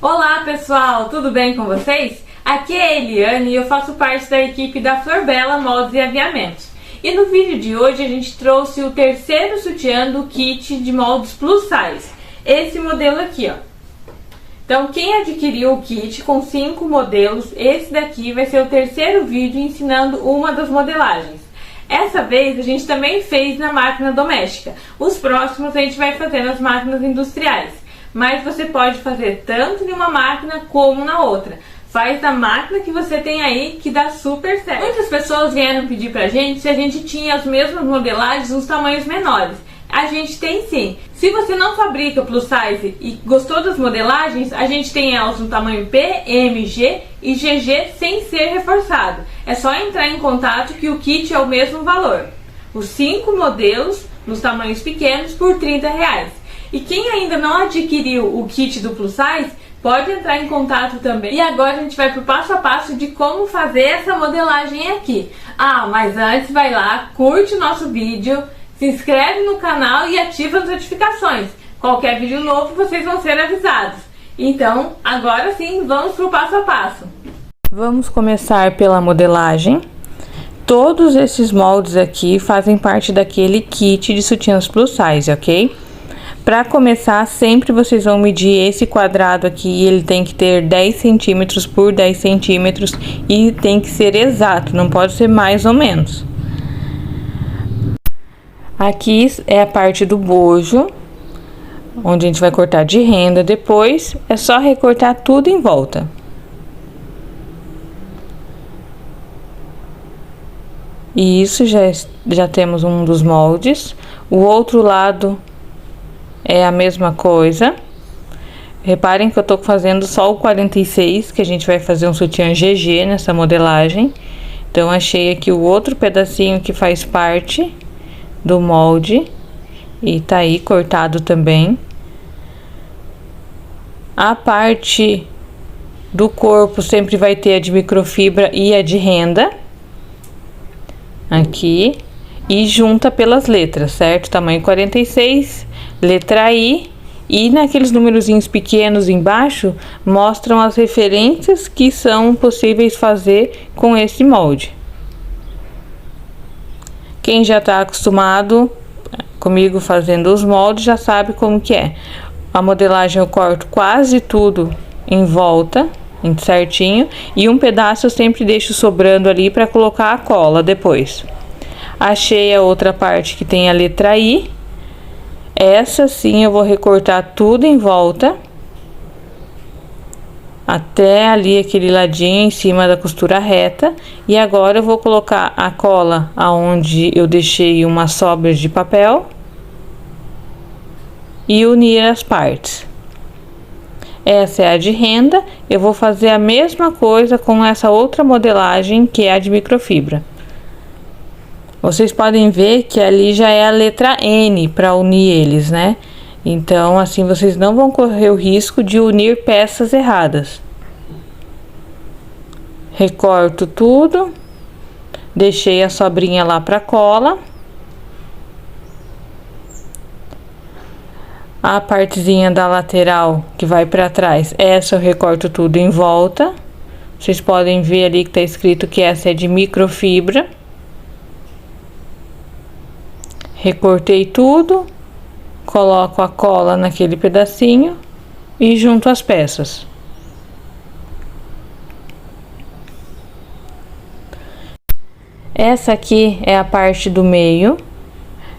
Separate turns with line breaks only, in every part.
Olá pessoal, tudo bem com vocês? Aqui é a Eliane e eu faço parte da equipe da Flor Bela Moldes e Aviamentos. E no vídeo de hoje a gente trouxe o terceiro sutiã do kit de moldes plus size. Esse modelo aqui, ó. Então quem adquiriu o kit com 5 modelos, esse daqui vai ser o terceiro vídeo ensinando uma das modelagens. Essa vez a gente também fez na máquina doméstica. Os próximos a gente vai fazer nas máquinas industriais. Mas você pode fazer tanto em uma máquina como na outra. Faz da máquina que você tem aí, que dá super certo. Muitas pessoas vieram pedir pra gente se a gente tinha as mesmas modelagens nos tamanhos menores. A gente tem sim. Se você não fabrica plus size e gostou das modelagens, a gente tem elas no tamanho P, M, G e GG sem ser reforçado. É só entrar em contato que o kit é o mesmo valor. Os 5 modelos nos tamanhos pequenos por R$30. E quem ainda não adquiriu o kit do plus size, pode entrar em contato também. E agora a gente vai pro passo a passo de como fazer essa modelagem aqui. Mas antes vai lá, curte o nosso vídeo, se inscreve no canal e ativa as notificações. Qualquer vídeo novo vocês vão ser avisados. Então, agora sim, vamos pro passo a passo.
Vamos começar pela modelagem. Todos esses moldes aqui fazem parte daquele kit de sutiãs plus size, ok? Para começar, sempre vocês vão medir esse quadrado aqui, ele tem que ter 10 centímetros por 10 centímetros e tem que ser exato, não pode ser mais ou menos. Aqui é a parte do bojo, onde a gente vai cortar de renda, depois é só recortar tudo em volta. E isso já temos um dos moldes. O outro lado é a mesma coisa. Reparem que eu tô fazendo só o 46, que a gente vai fazer um sutiã GG nessa modelagem. Então, achei aqui o outro pedacinho que faz parte do molde. E tá aí cortado também. A parte do corpo sempre vai ter a de microfibra e a de renda. Aqui. E junta pelas letras, certo? Tamanho 46, letra I, e naqueles númerozinhos pequenos embaixo mostram as referências que são possíveis fazer com esse molde. Quem já está acostumado comigo fazendo os moldes já sabe como que é. A modelagem eu corto quase tudo em volta, certinho, e um pedaço eu sempre deixo sobrando ali para colocar a cola depois. Achei a outra parte que tem a letra I. Essa sim eu vou recortar tudo em volta. Até ali aquele ladinho em cima da costura reta. E agora eu vou colocar a cola aonde eu deixei uma sobra de papel. E unir as partes. Essa é a de renda. Eu vou fazer a mesma coisa com essa outra modelagem que é a de microfibra. Vocês podem ver que ali já é a letra N para unir eles, né? Então, assim, vocês não vão correr o risco de unir peças erradas. Recorto tudo. Deixei a sobrinha lá para cola. A partezinha da lateral que vai para trás, essa eu recorto tudo em volta. Vocês podem ver ali que tá escrito que essa é de microfibra. Recortei tudo, coloco a cola naquele pedacinho e junto as peças. Essa aqui é a parte do meio.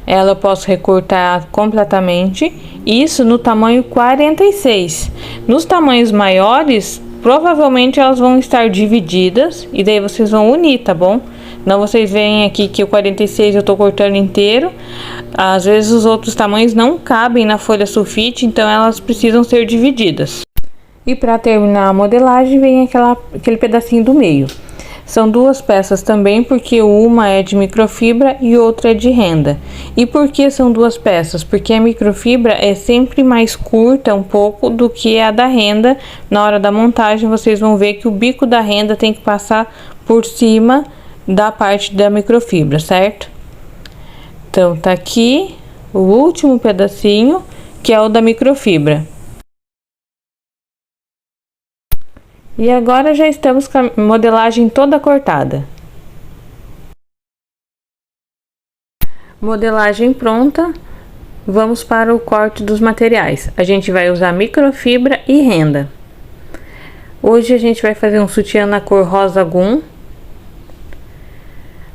Ela eu posso recortar completamente. Isso no tamanho 46. Nos tamanhos maiores, provavelmente elas vão estar divididas e daí vocês vão unir, tá bom? Não, vocês veem aqui que o 46 eu tô cortando inteiro. Às vezes os outros tamanhos não cabem na folha sulfite, então elas precisam ser divididas. E para terminar a modelagem vem aquele pedacinho do meio. São duas peças também, porque uma é de microfibra e outra é de renda. E por que são duas peças? Porque a microfibra é sempre mais curta um pouco do que a da renda. Na hora da montagem vocês vão ver que o bico da renda tem que passar por cima da parte da microfibra, certo? Então, tá aqui o último pedacinho, que é o da microfibra. E agora já estamos com a modelagem toda cortada. Modelagem pronta, vamos para o corte dos materiais. A gente vai usar microfibra e renda. Hoje a gente vai fazer um sutiã na cor rosa gum.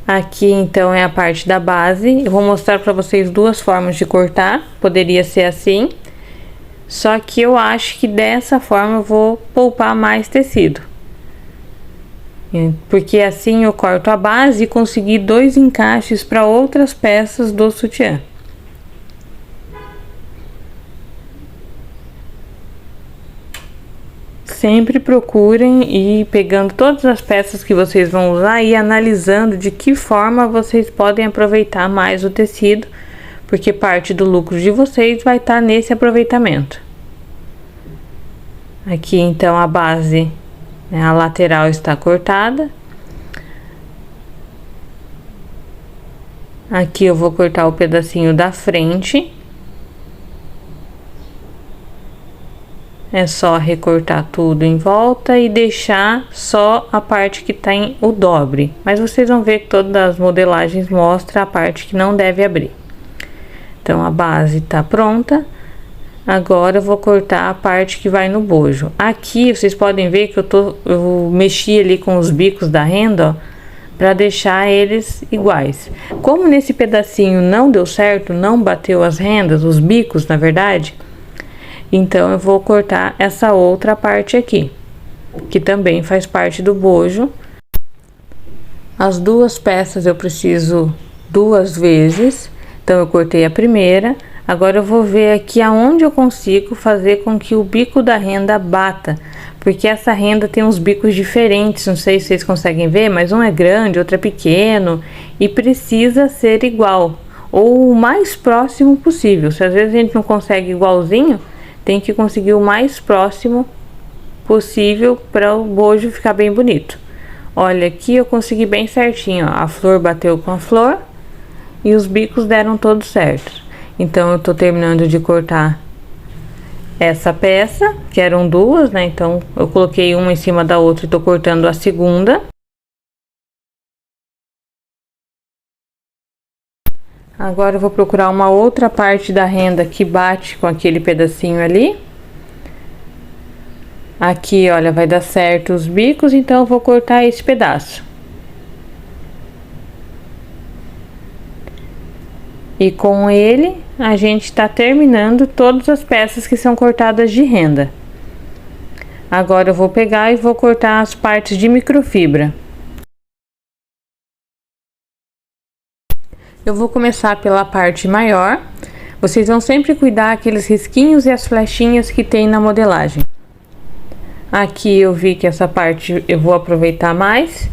Aqui então é a parte da base. Eu vou mostrar para vocês duas formas de cortar. Poderia ser assim, só que eu acho que dessa forma eu vou poupar mais tecido, porque assim eu corto a base e consegui dois encaixes para outras peças do sutiã. Sempre procurem ir pegando todas as peças que vocês vão usar e analisando de que forma vocês podem aproveitar mais o tecido, porque parte do lucro de vocês vai estar nesse aproveitamento. Aqui então a base, né, a lateral está cortada. Aqui eu vou cortar o pedacinho da frente. É só recortar tudo em volta e deixar só a parte que tem o dobre. Mas vocês vão ver que todas as modelagens mostram a parte que não deve abrir. Então, a base tá pronta. Agora eu vou cortar a parte que vai no bojo. Aqui vocês podem ver que eu mexi ali com os bicos da renda, ó, para deixar eles iguais. Como nesse pedacinho não deu certo, não bateu as rendas, os bicos, na verdade, então eu vou cortar essa outra parte aqui, que também faz parte do bojo. As duas peças eu preciso duas vezes, então eu cortei a primeira. Agora eu vou ver aqui aonde eu consigo fazer com que o bico da renda bata, porque essa renda tem uns bicos diferentes, não sei se vocês conseguem ver, mas um é grande, outro é pequeno, e precisa ser igual, ou o mais próximo possível. Se às vezes a gente não consegue igualzinho, tem que conseguir o mais próximo possível para o bojo ficar bem bonito. Olha, aqui eu consegui bem certinho, ó, a flor bateu com a flor e os bicos deram todos certos. Então eu tô terminando de cortar essa peça, que eram duas, né? Então eu coloquei uma em cima da outra e tô cortando a segunda. Agora eu vou procurar uma outra parte da renda que bate com aquele pedacinho ali. Aqui, olha, vai dar certo os bicos, então eu vou cortar esse pedaço. E com ele, a gente tá terminando todas as peças que são cortadas de renda. Agora eu vou pegar e vou cortar as partes de microfibra. Eu vou começar pela parte maior. Vocês vão sempre cuidar aqueles risquinhos e as flechinhas que tem na modelagem. Aqui eu vi que essa parte eu vou aproveitar mais,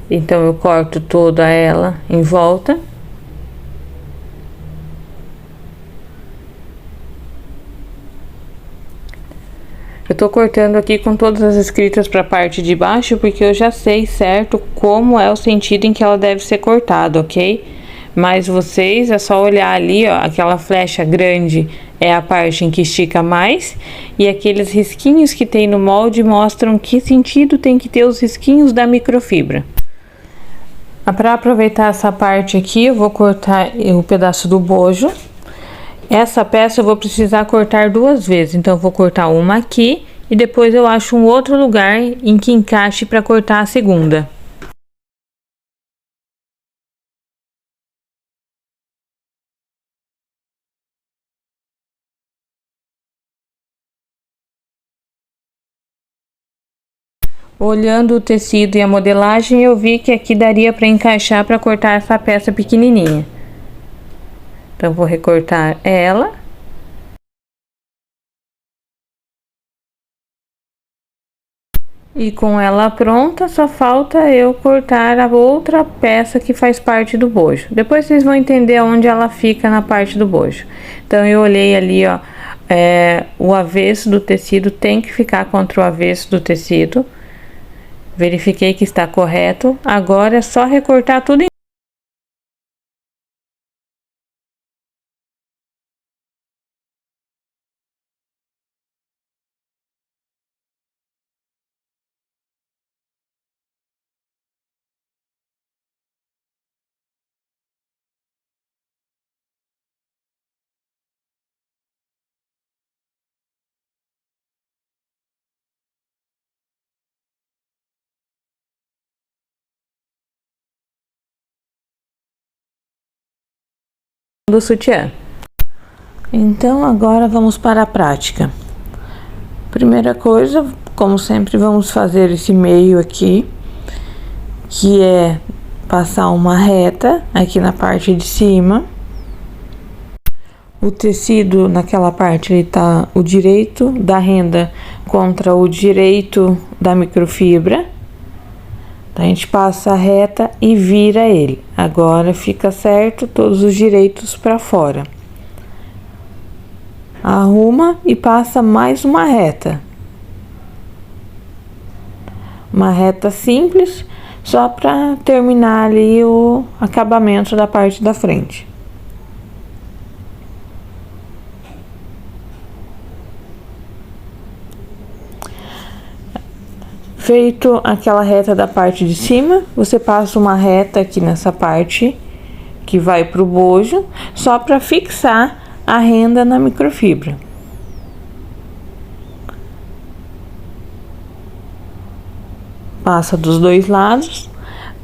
então eu corto toda ela em volta. Eu tô cortando aqui com todas as escritas para a parte de baixo, porque eu já sei certo como é o sentido em que ela deve ser cortada, ok? Mas vocês, é só olhar ali, ó, aquela flecha grande é a parte em que estica mais, e aqueles risquinhos que tem no molde mostram que sentido tem que ter os risquinhos da microfibra. Para aproveitar essa parte aqui, eu vou cortar o pedaço do bojo. Essa peça eu vou precisar cortar duas vezes, então eu vou cortar uma aqui e depois eu acho um outro lugar em que encaixe para cortar a segunda. Olhando o tecido e a modelagem, eu vi que aqui daria para encaixar para cortar essa peça pequenininha. Então, vou recortar ela. E com ela pronta, só falta eu cortar a outra peça que faz parte do bojo. Depois vocês vão entender onde ela fica na parte do bojo. Então, eu olhei ali, ó, o avesso do tecido tem que ficar contra o avesso do tecido. Verifiquei que está correto. Agora é só recortar tudo em do sutiã. Então agora vamos para a prática. Primeira coisa, como sempre, vamos fazer esse meio aqui, que é passar uma reta aqui na parte de cima. O tecido naquela parte ele tá o direito da renda contra o direito da microfibra. Então, a gente passa a reta e vira ele. Agora fica certo, todos os direitos para fora. Arruma e passa mais uma reta. Uma reta simples, só para terminar ali o acabamento da parte da frente. Feito aquela reta da parte de cima, você passa uma reta aqui nessa parte que vai pro bojo, só para fixar a renda na microfibra. Passa dos dois lados.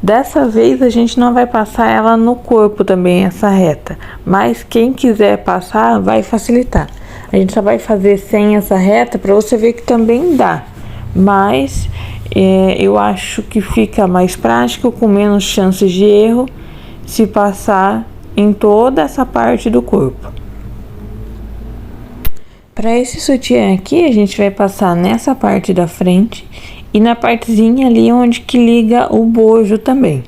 Dessa vez a gente não vai passar ela no corpo também, essa reta, mas quem quiser passar vai facilitar. A gente só vai fazer sem essa reta para você ver que também dá, mas eu acho que fica mais prático, com menos chances de erro, se passar em toda essa parte do corpo. Para esse sutiã aqui, a gente vai passar nessa parte da frente e na partezinha ali onde que liga o bojo também.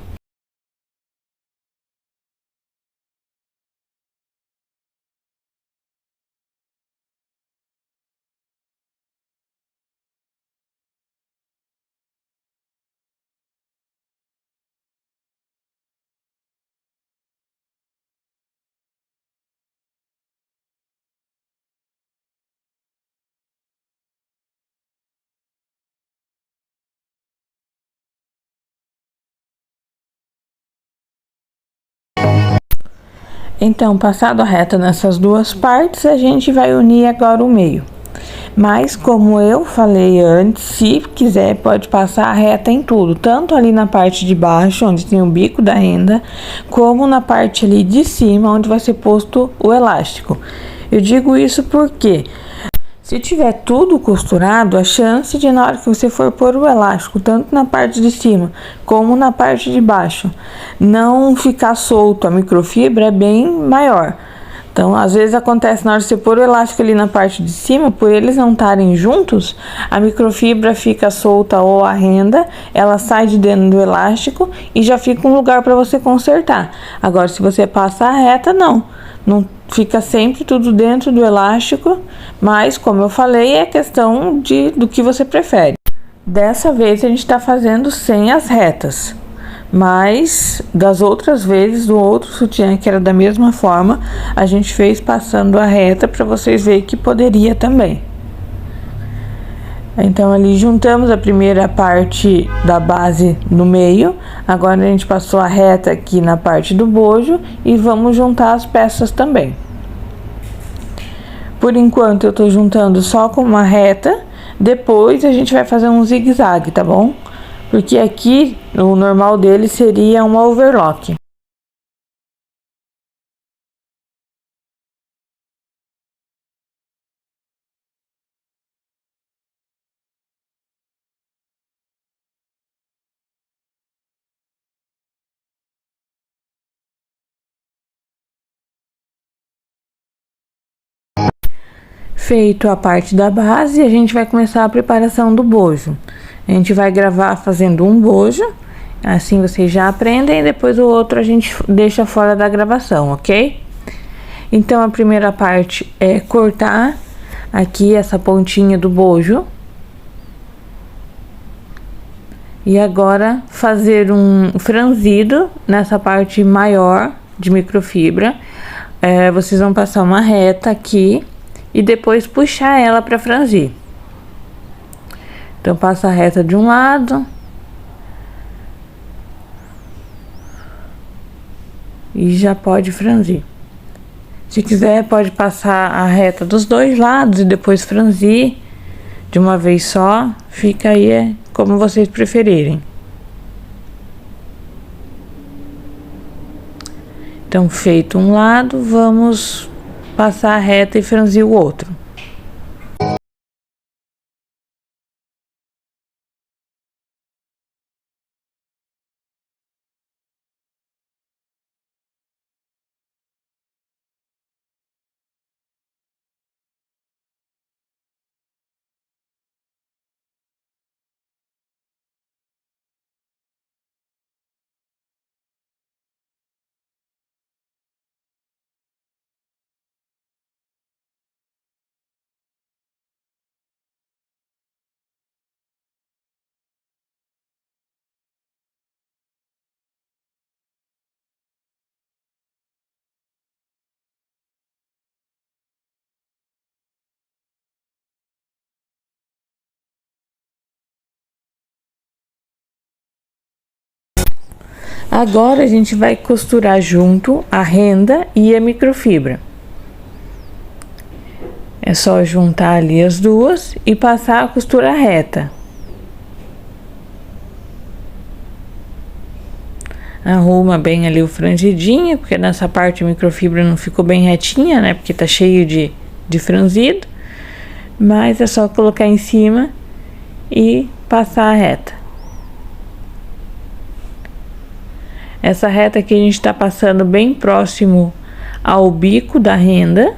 Então, passado a reta nessas duas partes, a gente vai unir agora o meio. Mas, como eu falei antes, se quiser pode passar a reta em tudo, tanto ali na parte de baixo, onde tem o bico da renda, como na parte ali de cima, onde vai ser posto o elástico. Eu digo isso porque se tiver tudo costurado, a chance de, na hora que você for pôr o elástico, tanto na parte de cima como na parte de baixo, não ficar solto a microfibra é bem maior. Então, às vezes acontece na hora de você pôr o elástico ali na parte de cima, por eles não estarem juntos, a microfibra fica solta ou a renda, ela sai de dentro do elástico e já fica um lugar para você consertar. Agora, se você passa a reta, não fica sempre tudo dentro do elástico, mas como eu falei, é questão do que você prefere. Dessa vez a gente está fazendo sem as retas, mas das outras vezes, do outro sutiã que era da mesma forma, a gente fez passando a reta para vocês verem que poderia também. Então ali juntamos a primeira parte da base no meio, agora a gente passou a reta aqui na parte do bojo e vamos juntar as peças também. Por enquanto eu tô juntando só com uma reta, depois a gente vai fazer um zigue-zague, tá bom? Porque aqui o normal dele seria um overlock. Feito a parte da base, a gente vai começar a preparação do bojo. A gente vai gravar fazendo um bojo, assim vocês já aprendem, e depois o outro a gente deixa fora da gravação, ok? Então, a primeira parte é cortar aqui essa pontinha do bojo. E agora, fazer um franzido nessa parte maior de microfibra. Vocês vão passar uma reta aqui e depois puxar ela para franzir. Então, passa a reta de um lado e já pode franzir. Se quiser, pode passar a reta dos dois lados e depois franzir de uma vez só. Fica aí como vocês preferirem. Então, feito um lado, vamos passar a reta e franzir o outro. Agora a gente vai costurar junto a renda e a microfibra. É só juntar ali as duas e passar a costura reta. Arruma bem ali o frangidinho, porque nessa parte a microfibra não ficou bem retinha, né? Porque tá cheio de franzido. Mas é só colocar em cima e passar a reta. Essa reta aqui a gente tá passando bem próximo ao bico da renda.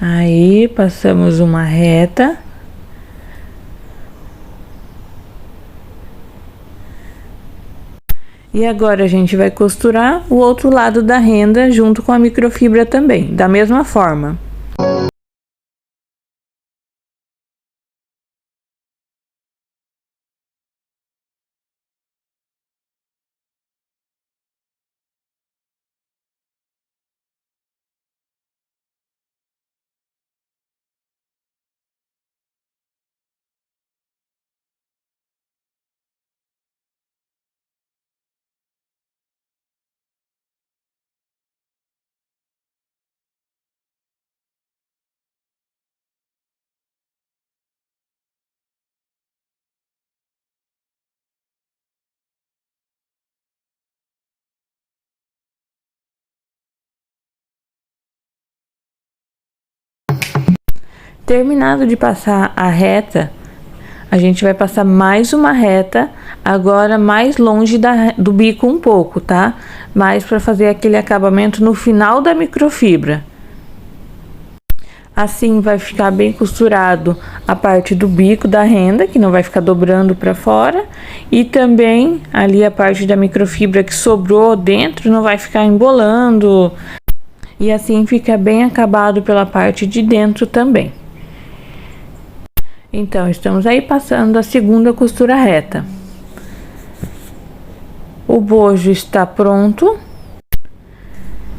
Aí, passamos uma reta. E agora a gente vai costurar o outro lado da renda junto com a microfibra também, da mesma forma. Terminado de passar a reta, a gente vai passar mais uma reta, agora mais longe do bico um pouco, tá? Mais para fazer aquele acabamento no final da microfibra. Assim vai ficar bem costurado a parte do bico da renda, que não vai ficar dobrando para fora, e também ali a parte da microfibra que sobrou dentro não vai ficar embolando. E assim fica bem acabado pela parte de dentro também. Então, estamos aí passando a segunda costura reta. O bojo está pronto.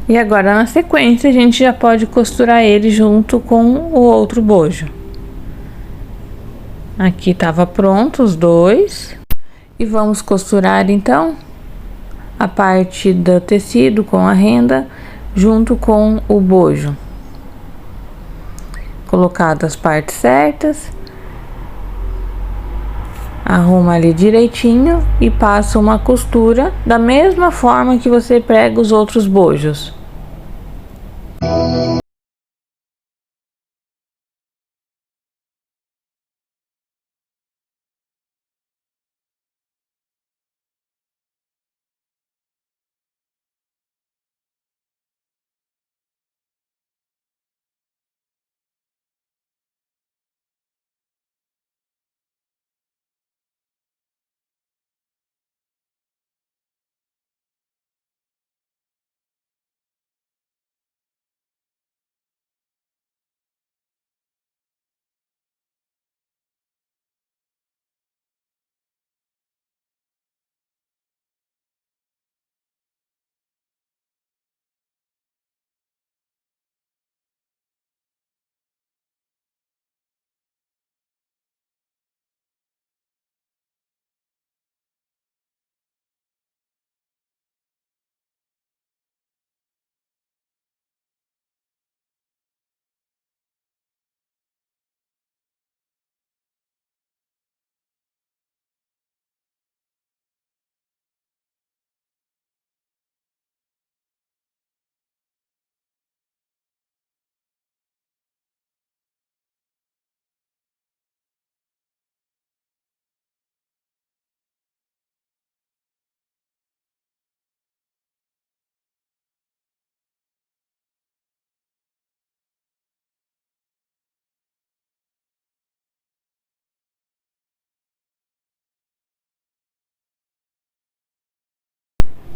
E agora, na sequência, a gente já pode costurar ele junto com o outro bojo. Aqui estava pronto os dois. E vamos costurar, então, a parte do tecido com a renda junto com o bojo. Colocado as partes certas. Arruma ali direitinho e passa uma costura da mesma forma que você prega os outros bojos.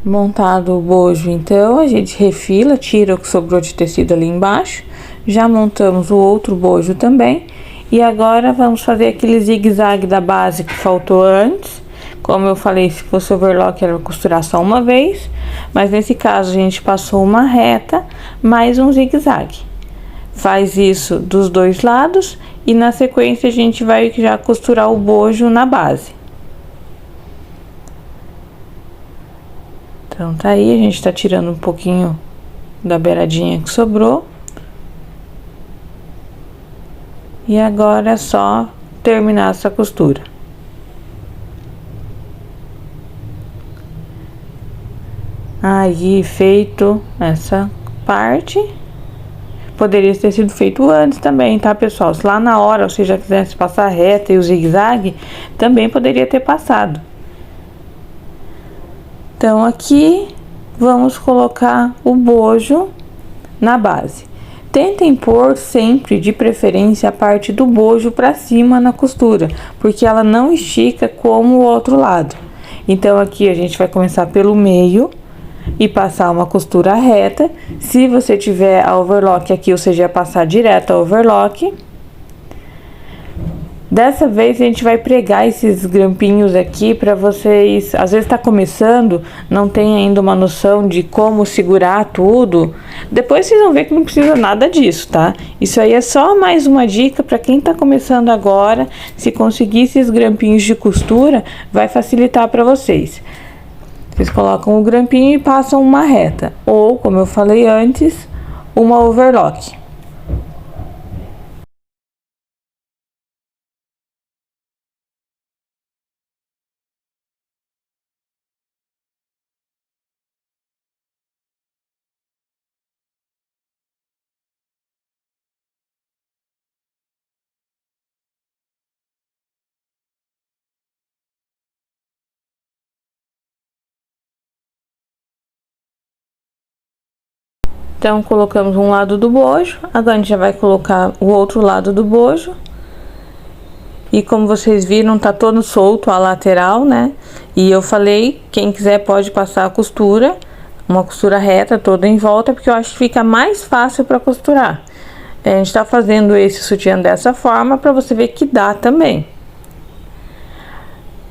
Montado o bojo, então, a gente refila, tira o que sobrou de tecido ali embaixo. Já montamos o outro bojo também. E agora vamos fazer aquele zigue-zague da base que faltou antes. Como eu falei, se fosse overlock era costurar só uma vez. Mas nesse caso a gente passou uma reta, mais um zigue-zague. Faz isso dos dois lados e na sequência a gente vai já costurar o bojo na base. Então, tá aí, a gente tá tirando um pouquinho da beiradinha que sobrou. E agora é só terminar essa costura. Aí, feito essa parte, poderia ter sido feito antes também, tá, pessoal? Se lá na hora você já quisesse passar a reta e o zigue-zague, também poderia ter passado. Então, aqui, vamos colocar o bojo na base. Tentem pôr sempre, de preferência, a parte do bojo para cima na costura, porque ela não estica como o outro lado. Então, aqui a gente vai começar pelo meio e passar uma costura reta. Se você tiver a overlock aqui, ou seja, passar direto a overlock. Dessa vez a gente vai pregar esses grampinhos aqui para vocês, às vezes tá começando, não tem ainda uma noção de como segurar tudo. Depois vocês vão ver que não precisa nada disso, tá? Isso aí é só mais uma dica para quem tá começando agora. Se conseguir esses grampinhos de costura, vai facilitar para vocês. Vocês colocam o grampinho e passam uma reta, ou, como eu falei antes, uma overlock. Então, colocamos um lado do bojo, agora a gente já vai colocar o outro lado do bojo. E como vocês viram, tá todo solto a lateral, né? E eu falei, quem quiser pode passar a costura, uma costura reta toda em volta, porque eu acho que fica mais fácil para costurar. A gente tá fazendo esse sutiã dessa forma para você ver que dá também.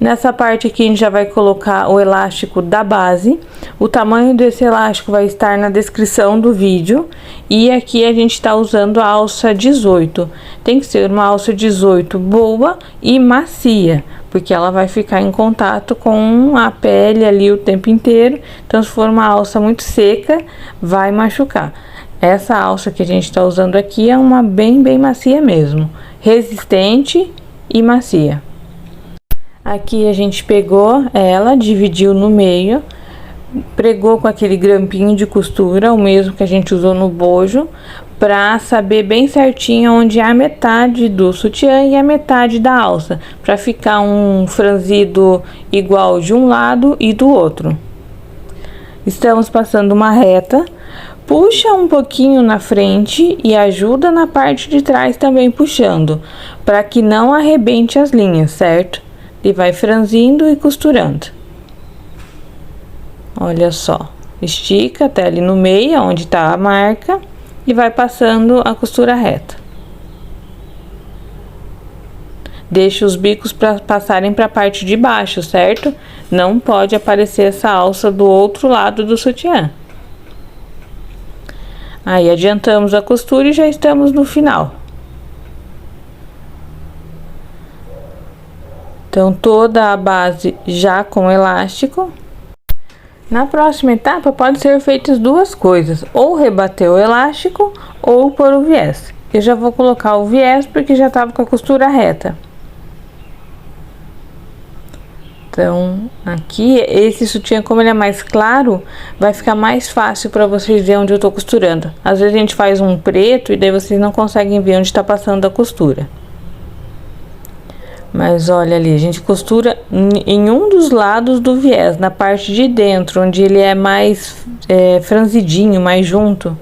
Nessa parte aqui a gente já vai colocar o elástico da base. O tamanho desse elástico vai estar na descrição do vídeo. E aqui a gente tá usando a alça 18. Tem que ser uma alça 18 boa e macia, porque ela vai ficar em contato com a pele ali o tempo inteiro. Então, se for uma alça muito seca, vai machucar. Essa alça que a gente tá usando aqui é uma bem macia mesmo. Resistente e macia. Aqui a gente pegou ela, dividiu no meio, pregou com aquele grampinho de costura, o mesmo que a gente usou no bojo, pra saber bem certinho onde é a metade do sutiã e a metade da alça, pra ficar um franzido igual de um lado e do outro. Estamos passando uma reta, puxa um pouquinho na frente e ajuda na parte de trás também puxando, para que não arrebente as linhas, certo? E vai franzindo e costurando. Olha só, estica até ali no meio, onde tá a marca, e vai passando a costura reta. Deixa os bicos para passarem para a parte de baixo, certo? Não pode aparecer essa alça do outro lado do sutiã. Aí adiantamos a costura e já estamos no final. Então, toda a base já com elástico. Na próxima etapa, pode ser feitas duas coisas. Ou rebater o elástico, ou pôr o viés. Eu já vou colocar o viés, porque já estava com a costura reta. Então, aqui, esse sutiã, como ele é mais claro, vai ficar mais fácil para vocês verem onde eu tô costurando. Às vezes a gente faz um preto, e daí vocês não conseguem ver onde está passando a costura. Mas olha ali, a gente costura em um dos lados do viés, na parte de dentro, onde ele é mais franzidinho, mais junto.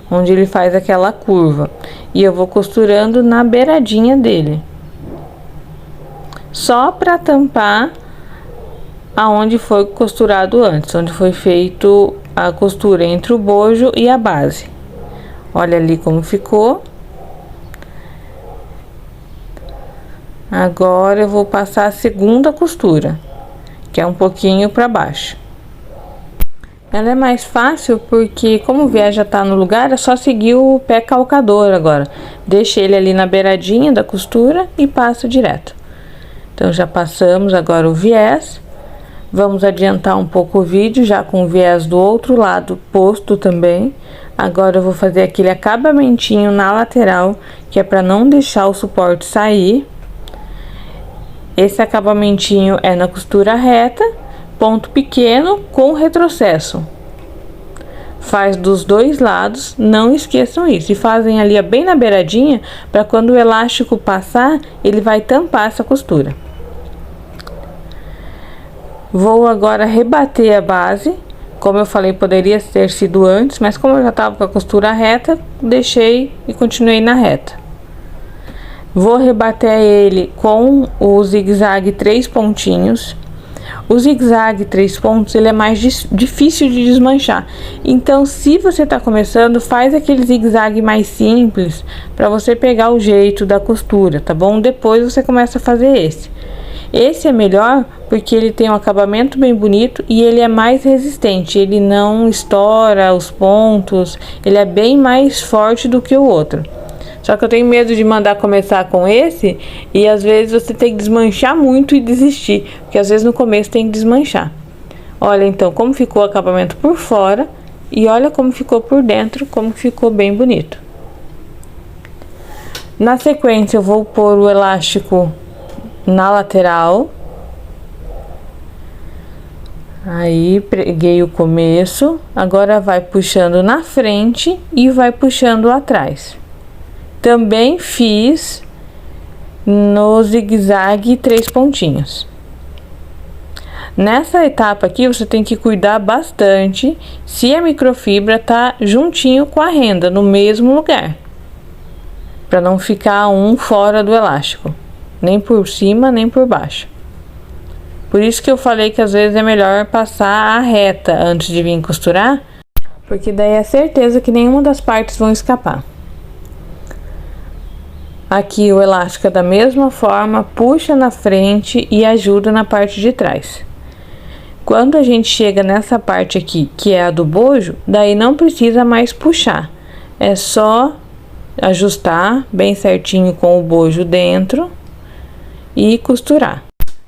Onde ele faz aquela curva. E eu vou costurando na beiradinha dele. Só para tampar aonde foi costurado antes, onde foi feito a costura entre o bojo e a base. Olha ali como ficou. Agora eu vou passar a segunda costura, que é um pouquinho para baixo. Ela é mais fácil porque, como o viés já tá no lugar, é só seguir o pé calcador agora. Deixa ele ali na beiradinha da costura e passa direto. Então, já passamos agora o viés. Vamos adiantar um pouco o vídeo, já com o viés do outro lado posto também. Agora eu vou fazer aquele acabamentinho na lateral, que é para não deixar o suporte sair. Esse acabamentinho é na costura reta, ponto pequeno com retrocesso. Faz dos dois lados, não esqueçam isso. E fazem ali bem na beiradinha, para quando o elástico passar, ele vai tampar essa costura. Vou agora rebater a base. Como eu falei, poderia ter sido antes, mas como eu já estava com a costura reta, deixei e continuei na reta. Vou rebater ele com o zigue-zague 3 pontinhos. O zigue-zague 3 pontos, ele é mais difícil de desmanchar. Então, se você está começando, faz aquele zigue-zague mais simples, para você pegar o jeito da costura, tá bom? Depois você começa a fazer esse. Esse é melhor porque ele tem um acabamento bem bonito e ele é mais resistente. Ele não estoura os pontos, ele é bem mais forte do que o outro. Só que eu tenho medo de mandar começar com esse e às vezes você tem que desmanchar muito e desistir, porque às vezes no começo tem que desmanchar. Olha então como ficou o acabamento por fora e olha como ficou por dentro, como ficou bem bonito. Na sequência eu vou pôr o elástico na lateral. Aí preguei o começo, agora vai puxando na frente e vai puxando atrás. Também fiz no zigue-zague 3 pontinhos. Nessa etapa aqui você tem que cuidar bastante se a microfibra tá juntinho com a renda, no mesmo lugar, para não ficar um fora do elástico, nem por cima nem por baixo. Por isso que eu falei que às vezes é melhor passar a reta antes de vir costurar, porque daí é certeza que nenhuma das partes vão escapar. Aqui o elástico é da mesma forma, puxa na frente e ajuda na parte de trás. Quando a gente chega nessa parte aqui, que é a do bojo, daí não precisa mais puxar. É só ajustar bem certinho com o bojo dentro e costurar.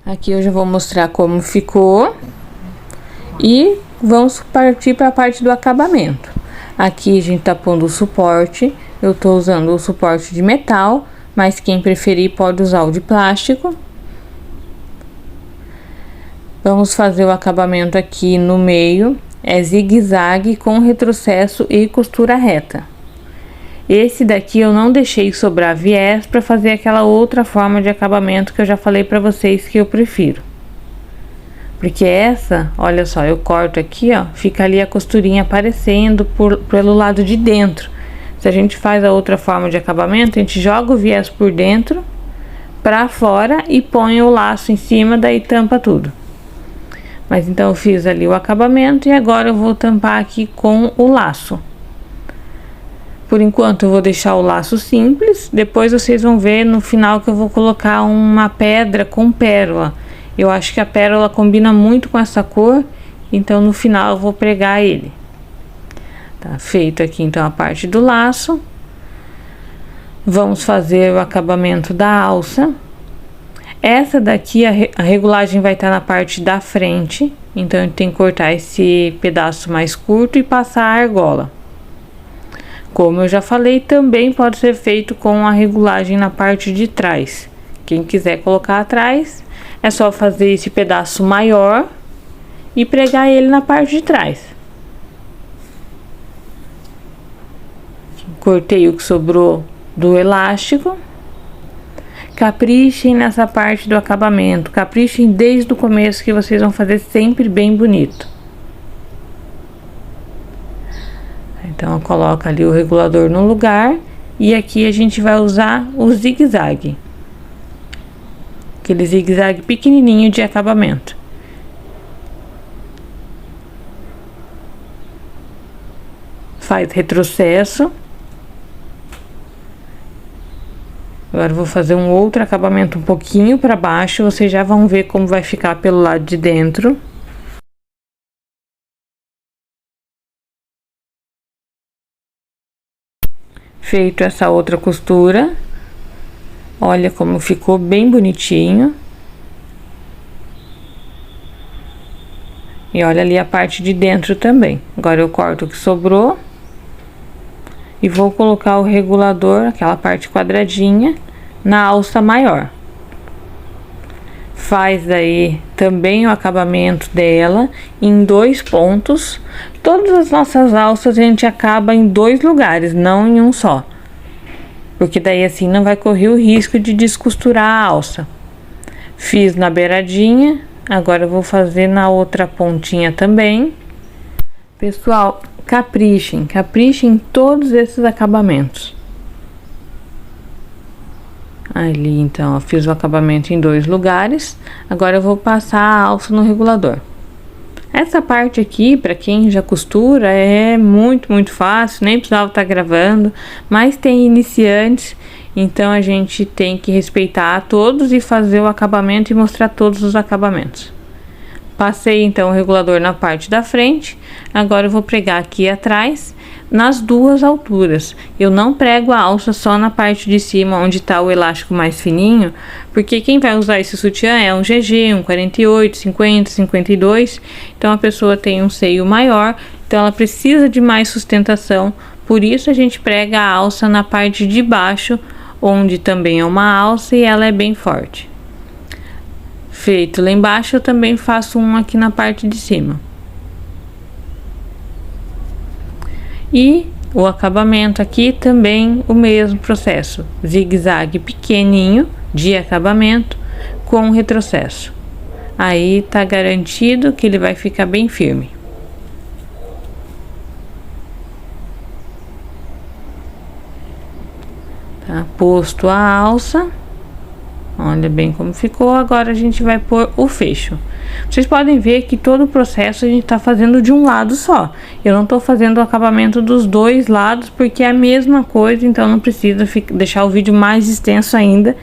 Aqui eu já vou mostrar como ficou e vamos partir para a parte do acabamento. Aqui a gente tá pondo o suporte. Eu tô usando o suporte de metal, mas quem preferir pode usar o de plástico. Vamos fazer o acabamento aqui no meio, é zigue-zague com retrocesso e costura reta. Esse daqui eu não deixei sobrar viés para fazer aquela outra forma de acabamento que eu já falei para vocês que eu prefiro. Porque essa, olha só, eu corto aqui, ó, fica ali a costurinha aparecendo pelo lado de dentro. Se a gente faz a outra forma de acabamento, a gente joga o viés por dentro, pra fora e põe o laço em cima, daí tampa tudo. Mas então eu fiz ali o acabamento e agora eu vou tampar aqui com o laço. Por enquanto eu vou deixar o laço simples, depois vocês vão ver no final que eu vou colocar uma pedra com pérola. Eu acho que a pérola combina muito com essa cor, então no final eu vou pregar ele. Tá feito aqui então a parte do laço. Vamos fazer o acabamento da alça. Essa daqui, a regulagem vai estar na parte da frente, então a gente tem que cortar esse pedaço mais curto e passar a argola. Como eu já falei, também pode ser feito com a regulagem na parte de trás. Quem quiser colocar atrás, é só fazer esse pedaço maior e pregar ele na parte de trás. Cortei o que sobrou do elástico. Caprichem nessa parte do acabamento, caprichem desde o começo que vocês vão fazer sempre bem bonito. Então eu coloco ali o regulador no lugar e aqui a gente vai usar o zigue-zague. Aquele zigue-zague pequenininho de acabamento. faz retrocesso. Agora eu vou fazer um outro acabamento um pouquinho para baixo, vocês já vão ver como vai ficar pelo lado de dentro. Feito essa outra costura, olha como ficou bem bonitinho. E olha ali a parte de dentro também. Agora eu corto o que sobrou e vou colocar o regulador, aquela parte quadradinha, na alça maior. Faz aí também o acabamento dela em 2 pontos. Todas as nossas alças a gente acaba em 2 lugares, não em um só. Porque daí assim não vai correr o risco de descosturar a alça. Fiz na beiradinha, agora eu vou fazer na outra pontinha também. Pessoal, caprichem em todos esses acabamentos. Ali então, eu fiz o acabamento em 2 lugares. Agora eu vou passar a alça no regulador. Essa parte aqui, para quem já costura, é muito fácil, nem precisava estar gravando, mas tem iniciantes, então a gente tem que respeitar todos e fazer o acabamento e mostrar todos os acabamentos. Passei então o regulador na parte da frente, agora eu vou pregar aqui atrás, nas 2 alturas. Eu não prego a alça só na parte de cima, onde está o elástico mais fininho, porque quem vai usar esse sutiã é um GG, um 48, 50, 52, então a pessoa tem um seio maior, então ela precisa de mais sustentação, por isso a gente prega a alça na parte de baixo, onde também é uma alça e ela é bem forte. Feito lá embaixo, eu também faço um aqui na parte de cima. E o acabamento aqui também o mesmo processo, zigue-zague pequenininho de acabamento com retrocesso. Aí tá garantido que ele vai ficar bem firme. Tá posto a alça. Olha bem como ficou. Agora a gente vai pôr o fecho. Vocês podem ver que todo o processo a gente tá fazendo de um lado só. Eu não tô fazendo o acabamento dos 2 lados porque é a mesma coisa, então não precisa deixar o vídeo mais extenso ainda,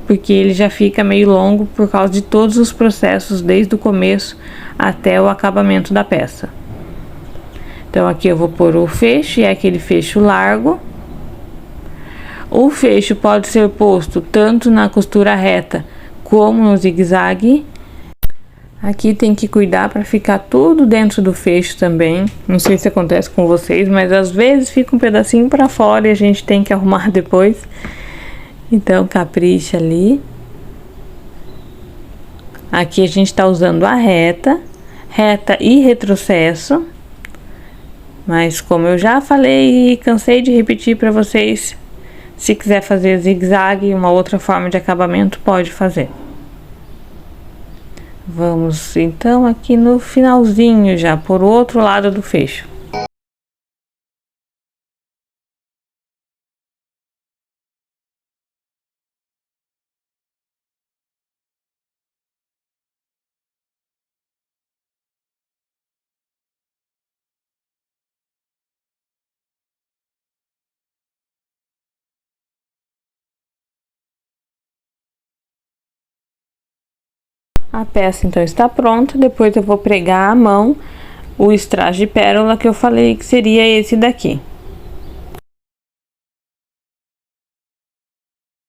porque ele já fica meio longo por causa de todos os processos, desde o começo até o acabamento da peça. Então aqui eu vou pôr o fecho, e é aquele fecho largo. O fecho pode ser posto tanto na costura reta como no zigue-zague. Aqui tem que cuidar para ficar tudo dentro do fecho também. Não sei se acontece com vocês, mas às vezes fica um pedacinho para fora e a gente tem que arrumar depois. Então capricha ali. Aqui a gente está usando a reta e retrocesso. Mas como eu já falei e cansei de repetir para vocês, se quiser fazer zigue-zague, uma outra forma de acabamento, pode fazer. Vamos então aqui no finalzinho já, por outro lado do fecho. A peça então está pronta, depois eu vou pregar à mão o strass de pérola que eu falei que seria esse daqui.